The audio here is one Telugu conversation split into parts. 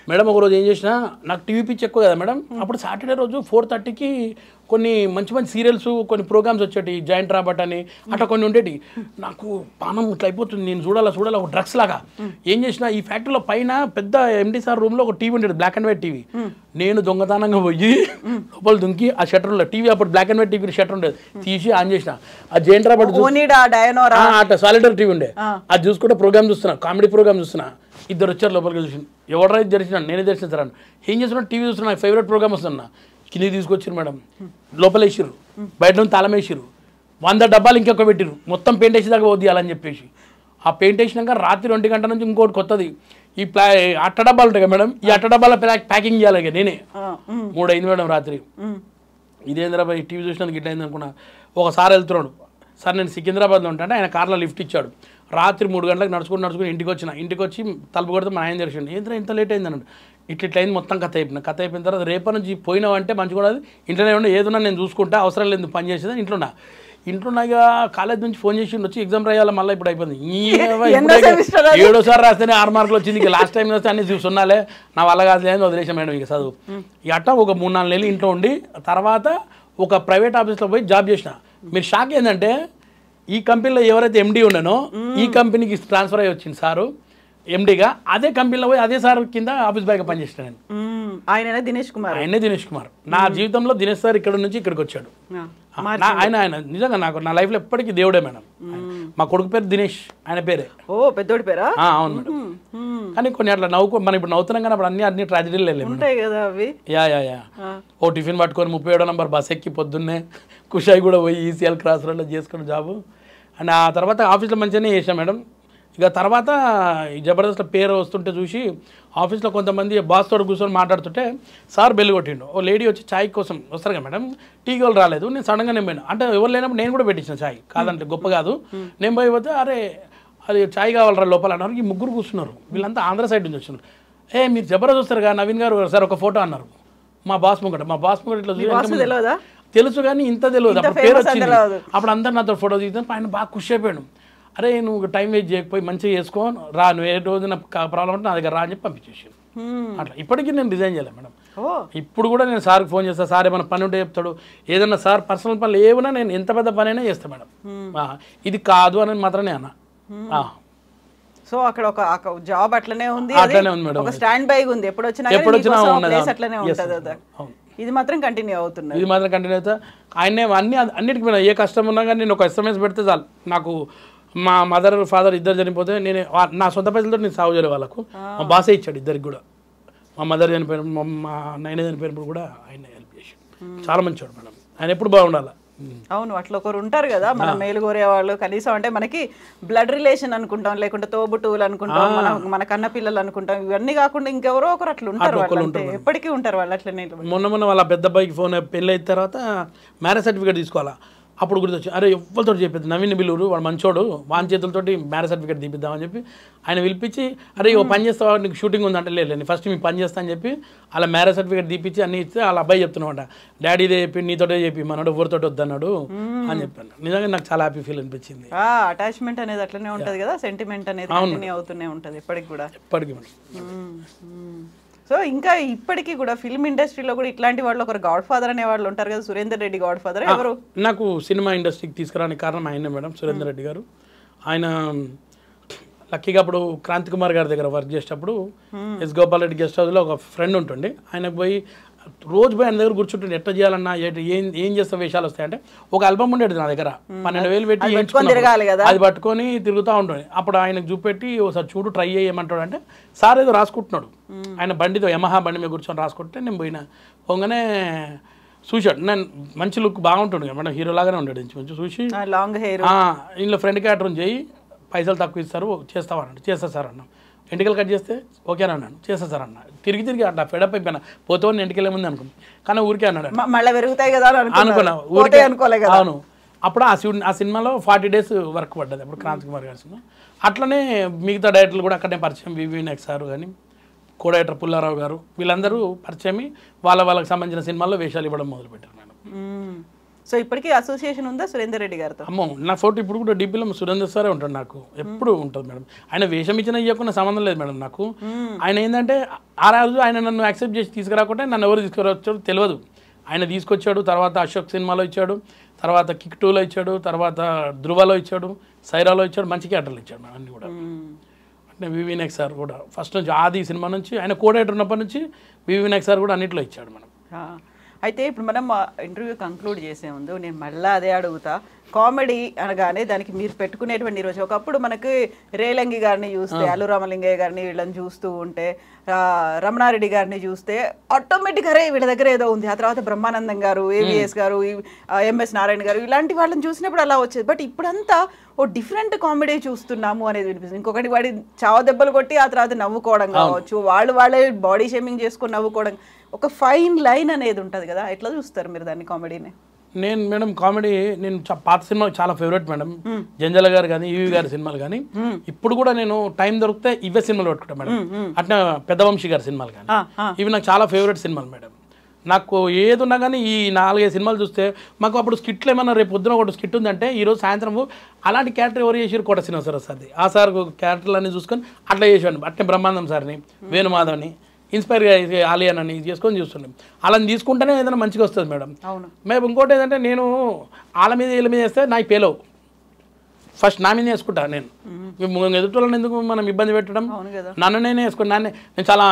మేడం ఒకరోజు ఏం చేసినా నాకు టీవీ పిచ్ ఎక్కువ కదా మేడం అప్పుడు సాటర్డే రోజు 4:30కి కొన్ని మంచి మంచి సీరియల్స్ కొన్ని ప్రోగ్రామ్స్ వచ్చేటి జాయింట్ రాబట్ అని అట్లా కొన్ని ఉండేటి నాకు పానం ఇట్లా అయిపోతుంది నేను చూడాలా ఒక డ్రగ్స్ లాగా ఏం చేసినా ఈ ఫ్యాక్టరీలో పైన పెద్ద ఎండి సార్ రూమ్లో ఒక టీవీ ఉండేది బ్లాక్ అండ్ వైట్ టీవీ నేను దొంగతనంగా పోయి లోపల దుంకి ఆ షట్టర్లో టీవీ అప్పుడు black and white TV shutter ఉండేది తీసి ఆన్ చేసిన ఆ జాయింట్ రాబట్ అట్లా సాలిడర్ టీవీ ఉండే అది చూసుకుంటే ప్రోగ్రామ్ చూస్తున్నా కామెడీ ప్రోగ్రామ్ చూస్తున్నా ఇద్దరు వచ్చారు లోపలికి చూసి ఎవరైనా తెరిచినా నేనే తెరిచిన సార్ ఏం చేస్తున్నా టీవీ చూస్తున్నా నాకు ఫేవరెట్ ప్రోగ్రామ్ వస్తున్నా కిందికి తీసుకొచ్చారు మేడం లోపల వేసిర్రు బయట నుంచి తాళం వేసిర్రు 100 డబ్బాలు ఇంకొక పెట్టిర్రు మొత్తం పెయింట్ వేసేదాకా పోద్ది అని చెప్పేసి ఆ పెయింట్ వేసినాక రాత్రి 2 గంటల నుంచి ఇంకోటి కొత్తది ఈ అట్ట డబ్బాలు ఉంటాయి కదా మేడం ఈ అట్ట డబ్బాల ప్యాకింగ్ చేయాలి నేనే 3 అయింది మేడం రాత్రి ఇదేంద్రా ఈ టీవీ చూసినందుకు ఇట్లా అయింది అనుకున్నా ఒకసారి వెళ్తున్నాడు సార్ నేను సికింద్రాబాద్లో ఉంటాను ఆయన కార్లో లిఫ్ట్ ఇచ్చాడు రాత్రి 3 గంటలకు నడుచుకుని ఇంటికి వచ్చి తలుపు కొడితే మా ఆయన తెరిచిండు ఏంద్రా ఇంత లేట్ అయింది అన్నాడు ఇట్లా అయింది మొత్తం కథ అయిపోయిన తర్వాత రేపటి నుంచి పోయినావంటే మంచిగా కూడా ఇంట్లోనే ఉండి ఏదన్నా నేను చూసుకుంటా అవసరం లేదు పని చేసేది ఇంట్లో ఇక కాలేజ్ నుంచి ఫోన్ చేసి వచ్చి ఎగ్జామ్ రాయాలి మళ్ళీ ఇప్పుడు అయిపోయింది 7సారి రాస్తేనే 6 మార్కులు వచ్చింది ఇక లాస్ట్ టైం వస్తే అన్ని చూసున్నాలే నా వల్ల కాదు అని వదిలేసాం మేడం ఇక చదువు ఇక అట్లా ఒక 3-4 నెలలు ఇంట్లో ఉండి తర్వాత ఒక ప్రైవేట్ ఆఫీస్లో పోయి జాబ్ చేసిన మీరు షాక్ ఏంటంటే ఈ కంపెనీలో ఎవరైతే ఎండీ ఉండనో ఈ కంపెనీకి ట్రాన్స్ఫర్ అయ్యి వచ్చింది సారు ఎండీగా అదే కంపెనీలో పోయి అదే సార్ కింద ఆఫీస్ బాయ్గా పనిచేస్తాను నేను ఆయనే దినేష్ కుమార్ నా జీవితంలో దినేష్ సార్ ఇక్కడ నుంచి ఇక్కడికి వచ్చాడు ఆయన నిజంగా నాకు నా లైఫ్లో ఎప్పటికీ దేవుడే మేడం మా కొడుకు పేరు దినేష్ ఆయన పేరే పెద్దోడి పేరా అవును మేడం కానీ కొన్ని అట్లా మనం ఇప్పుడు నవ్వుతున్నాం కానీ అప్పుడు అన్ని ట్రాజడీలు వెళ్ళాము యా ఓ టిఫిన్ పట్టుకొని 37వ నంబర్ బస్ ఎక్కి పొద్దున్నే కుషాయి కూడా పోయి ఈసీఎల్ క్రాస్ రోడ్లో చేసుకుని జాబు అండ్ ఆ తర్వాత ఆఫీస్లో మంచిగానే చేసాం మేడం ఇక తర్వాత ఈ జబర్దస్త్ పేరు వస్తుంటే చూసి ఆఫీస్లో కొంతమంది బాస్ తోడు కూర్చొని మాట్లాడుతుంటే సార్ బెల్ కొట్టిండు ఓ లేడీ వచ్చి ఛాయ్ కోసం వస్తారు కదా మేడం టీ వాళ్ళు రాలేదు నేను సడన్గా నేను పోయినా అంటే ఎవరు లేనప్పుడు నేను కూడా పెట్టించిన ఛాయ్ కాదంటే గొప్ప కాదు నేను పోయిపోతే అరే అది ఛాయ్ కావాలరా లోపల అన్నారు ఈ ముగ్గురు కూర్చున్నారు వీళ్ళంతా ఆంధ్ర సైడ్ నుంచి వచ్చినారు మీరు జబర్దస్త్ వస్తారు కదా నవీన్ గారు సార్ ఒక ఫోటో అన్నారు మా బాస్ ముంగట ఇట్లా తెలుసు కానీ ఇంత తెలియదు అప్పుడు పేరు వచ్చింది అప్పుడు అందరు నాతో ఫోటో దిగుతాను ఆయన బాగా ఖుషి అయిపోయాడు అరే నువ్వు టైం వేస్ట్ చేయకపోయి మంచిగా చేసుకో రా నువ్వు ఏ రోజు నాకు ప్రాబ్లం ఉంటే నా దగ్గర రా అని చెప్పి పంపించేసాను అట్లా ఇప్పటికీ నేను రిజైన్ చేయలేదు మేడం ఇప్పుడు కూడా నేను సార్కి ఫోన్ చేస్తాను సార్ ఏమైనా పని ఉంటే చెప్తాడు ఏదన్నా సార్ పర్సనల్ పనులు ఏమైనా నేను ఎంత పెద్ద పని అయినా చేస్తాను మేడం ఇది కాదు అని మాత్రమే అన్న సో అక్కడ ఒక జాబ్ అట్లనే ఉంది మేడం ఒక స్టాండ్ బై ఉంది ఎప్పుడు వచ్చినా అట్లనే ఉంటుంది ఇది మాత్రం కంటిన్యూ అవుతా ఆయనే అన్నిటికీ ఏ కష్టం ఉన్నా కానీ నేను ఒక ఎస్ఎంఎస్ పెడితే చాలు నాకు మా మదర్ ఫాదర్ ఇద్దరు చనిపోతే నేను నా సొంత పైసలతో నేను సాగు చేయలే వాళ్ళకు మా బాసే ఇచ్చాడు ఇద్దరికి కూడా మా మదర్ చనిపోయిన మా నైనా చనిపోయినప్పుడు కూడా ఆయన హెల్ప్ చేశాడు చాలా మంచివాడు మేడం ఆయన ఎప్పుడు బాగుండాలి అవును అట్లా ఒకరు ఉంటారు కదా మన మేలు కోరే వాళ్ళు కనీసం అంటే మనకి బ్లడ్ రిలేషన్ అనుకుంటాం లేకుంటే తోబుట్టువులు అనుకుంటాం మన కన్న పిల్లలు అనుకుంటాం ఇవన్నీ కాకుండా ఇంకెవరో ఒకరు అట్లా ఉంటారు వాళ్ళు ఎప్పటికీ ఉంటారు వాళ్ళు అట్లనే మొన్న వాళ్ళ పెద్ద అబ్బాయికి ఫోన్ పెళ్ళి అయిన తర్వాత మ్యారేజ్ సర్టిఫికేట్ తీసుకోవాలా అప్పుడు గుర్తొచ్చి అరే ఎవరితో చెప్పేది నవీన్ బిల్లూరు వాడు మంచోడు వాని చేతులతోటి మ్యారేజ్ సర్టిఫికేట్ తీపిద్దామని చెప్పి ఆయన పిలిపించి అరే ఓ పని చేస్తావా నీకు షూటింగ్ ఉందంటే లేదు ఫస్ట్ మీకు పని చేస్తా అని చెప్పి అలా మ్యారేజ్ సర్టిఫికేట్ తీపిచ్చి అన్ని ఇస్తే వాళ్ళ అబ్బాయి చెప్తున్నాడు డాడీ ఇదే చెప్పి నీతోటే చెప్పి మనోడు ఎవరితోటి వద్దన్నాడు అని చెప్పాను నిజంగా నాకు చాలా హ్యాపీ ఫీల్ అనిపించింది అటాచ్మెంట్ అనేది అట్లనే ఉంటుంది కదా సెంటిమెంట్ అనేది కంటిన్యూ అవుతూనే ఉంటుంది ఎప్పటికి కూడా సో ఇంకా ఇప్పటికీ కూడా ఫిల్మ్ ఇండస్ట్రీలో కూడా ఇట్లాంటి వాళ్ళు ఒకరు గాడ్ ఫాదర్ అనే వాళ్ళు ఉంటారు కదా సురేందర్ రెడ్డి గాడ్ ఫాదర్ ఎవరు నాకు సినిమా ఇండస్ట్రీకి తీసుకురానికి కారణం ఆయనే మేడం సురేందర్ రెడ్డి గారు ఆయన లక్కీగా అప్పుడు క్రాంతి కుమార్ గారి దగ్గర వర్క్ చేసేటప్పుడు ఎస్ గోపాల్ రెడ్డి గెస్ట్ హౌస్లో ఒక ఫ్రెండ్ ఉంటుండే ఆయనకు పోయి రోజు పోయి ఆయన దగ్గర కూర్చుంటుండే ఎట్లా చేయాలన్నా ఏం చేస్తే వేషాలు వస్తాయంటే ఒక ఆల్బమ్ ఉండేది నా దగ్గర 12,000 పెట్టి అది పట్టుకొని తిరుగుతూ ఉంటుంది అప్పుడు ఆయనకు చూపెట్టి ఒకసారి చూడు ట్రై చేయమంటాడు అంటే సార్ ఏదో రాసుకుంటున్నాడు ఆయన బండితో యమహా బండి మీద కూర్చొని రాసుకుంటే నేను పోగానే చూశాడు నేను మంచి లుక్ బాగుంటుండే మేడం హీరో లాగానే ఉండేది మంచి చూసి లాంగ్ హెయిర్ ఇంట్లో ఫ్రెండ్ క్యాటర్ చేయి పైసలు తక్కువ ఇస్తారు చేస్తావన్నాడు చేస్తా సార్ అన్నా ఎంటికలు కట్ చేస్తే ఓకేనా అన్నాను చేస్తా సార్ అన్న తిరిగి అట్లా ఫెడప్ అయిపోయినా పోతే ఎంటికలే ముందు అనుకున్నాను కానీ ఊరికే అన్నాడు మళ్ళీ పెరుగుతాయి కదా అనుకున్నా ఊరికే అనుకోలే కదా అవును అప్పుడు ఆ సినిమాలో 40 days వర్క్ పడ్డది అప్పుడు క్రాంతి కుమార్ గారి సినిమా అట్లనే మిగతా డైరెక్టర్లు కూడా అక్కడనే పరిచయం వివి నెక్స్ సార్ కానీ కో డైరెక్టర్ పుల్లారావు గారు వీళ్ళందరూ పరిచయం వాళ్ళకి సంబంధించిన సినిమాల్లో వేషాలు ఇవ్వడం మొదలుపెట్టారు మేడం సో ఇప్పటికీ అసోసియేషన్ ఉందా సురేందర్ రెడ్డి గారితో? అమ్మో, నా ఫోటో ఇప్పుడు కూడా డీపీలో సురేందర్ సారే ఉంటాడు నాకు, ఎప్పుడు ఉంటుంది మేడం. ఆయన వేషం ఇచ్చిన ఇవ్వకుండా సంబంధం లేదు మేడం నాకు. ఆయన ఏంటంటే ఆ రోజు ఆయన నన్ను యాక్సెప్ట్ చేసి తీసుకురాకుంటే నన్ను ఎవరు తీసుకురావచ్చాడు తెలియదు. ఆయన తీసుకొచ్చాడు, తర్వాత అశోక్ సినిమాలో ఇచ్చాడు, తర్వాత కిక్ 2లో ఇచ్చాడు, తర్వాత ధృవలో ఇచ్చాడు, సైరాలో ఇచ్చాడు, మంచి క్యారెక్టర్లు ఇచ్చాడు మేడం అన్నీ కూడా. అంటే వివి వినాయక్ సార్ కూడా ఫస్ట్ నుంచి ఆది సినిమా నుంచి ఆయన కోడేటర్ ఉన్నప్పటి నుంచి వివి వినాయక్ సార్ కూడా అన్నింటిలో ఇచ్చాడు మేడం. అయితే ఇప్పుడు మనం ఇంటర్వ్యూ కంక్లూడ్ చేసే ముందు నేను మళ్ళీ అదే అడుగుతా, కామెడీ అనగానే దానికి మీరు పెట్టుకునేటువంటి రోజు ఒకప్పుడు మనకి రేలంగి గారిని చూస్తే, అల్లు రామలింగయ్య గారిని వీళ్ళని చూస్తూ ఉంటే, రమణారెడ్డి గారిని చూస్తే ఆటోమేటిక్గా అరే వీళ్ళ దగ్గర ఏదో ఉంది. ఆ తర్వాత బ్రహ్మానందం గారు, ఏవిఎస్ గారు, ఎంఎస్ నారాయణ గారు ఇలాంటి వాళ్ళని చూసినప్పుడు అలా వచ్చేది. బట్ ఇప్పుడంతా ఓ డిఫరెంట్ కామెడీ చూస్తున్నాము అనేది వినిపిస్తుంది. ఇంకొకటి వాడి చావ దెబ్బలు కొట్టి ఆ తర్వాత నవ్వుకోవడం కావచ్చు, వాళ్ళే బాడీ షేమింగ్ చేసుకొని నవ్వుకోవడం, ఒక ఫైన్ లైన్ అనేది ఉంటుంది కదా, ఎట్లా చూస్తారు మీరు దాన్ని కామెడీని? నేను మేడం కామెడీ నేను పాత సినిమాలు చాలా ఫేవరెట్ మేడం. జంజల గారు కానీ ఈవి గారి సినిమాలు కానీ ఇప్పుడు కూడా నేను టైం దొరికితే ఇవే సినిమాలు పెట్టుకుంటాను మేడం. అట్లా పెద్దవంశీ గారి సినిమాలు కానీ ఇవి నాకు చాలా ఫేవరెట్ సినిమాలు మేడం. నాకు ఏది ఉన్నా కానీ ఈ 4-5 సినిమాలు చూస్తే మాకు అప్పుడు స్కిట్లు ఏమన్నా రేపు పొద్దున ఒకటి స్కిట్ ఉందంటే ఈరోజు సాయంత్రం అలాంటి క్యారెక్టర్ ఎవరు చేసారు కోట శ్రీనివాసరావు సార్ది. ఆ సార్ క్యారెక్టర్లన్నీ చూసుకొని అట్లా చేసాను. అట్లే బ్రహ్మానందం సార్ని, వేణుమాధవ్ని ఇన్స్పైర్గా ఆలియన్ అని చేసుకొని చూస్తున్నాం. అలా తీసుకుంటేనే ఏదైనా మంచిగా వస్తుంది మేడం. మేము ఇంకోటి ఏంటంటే నేను వాళ్ళ మీద వీళ్ళ మీద వేస్తే నాకు పేలవు, ఫస్ట్ నా మీద వేసుకుంటా. నేను ఎదుటి ఎందుకు మనం ఇబ్బంది పెట్టడం, నన్ను నేనే వేసుకుంటా. నేను చాలా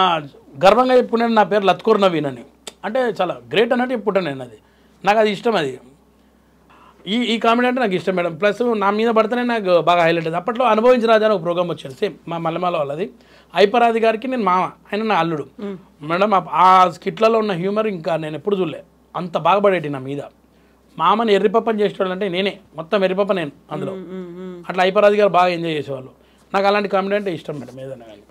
గర్వంగా చెప్పుకున్నాను నా పేరు లత్కూర్ నవీన్ అని, అంటే చాలా గ్రేట్ అన్నట్టు చెప్పుకుంటాను నేను. అది నాకు అది ఇష్టం. అది ఈ కామెడీ అంటే నాకు ఇష్టం మేడం. ప్లస్ నా మీద పడితేనే నాకు బాగా హైలైట్ అయింది. అప్పట్లో అనుభవించిన రాజా అని ఒక ప్రోగ్రామ్ వచ్చేది, సేమ్ మా మల్లెమాల వాళ్ళది. ఐపరాది గారికి నేను మామ, ఆయన నా అల్లుడు మేడం. ఆ స్కిట్లలో ఉన్న హ్యూమర్ ఇంకా నేను ఎప్పుడు చూడలే, అంత బాగా పడేటి నా మీద. మామని ఎర్రిపప్పని చేసేవాళ్ళు అంటే నేనే, మొత్తం ఎర్రిపప్ప నేను అందులో. అట్లా ఐపరాది గారు బాగా ఎంజాయ్ చేసేవాళ్ళు. నాకు అలాంటి కామెడీ అంటే ఇష్టం మేడం ఏదైనా కానీ.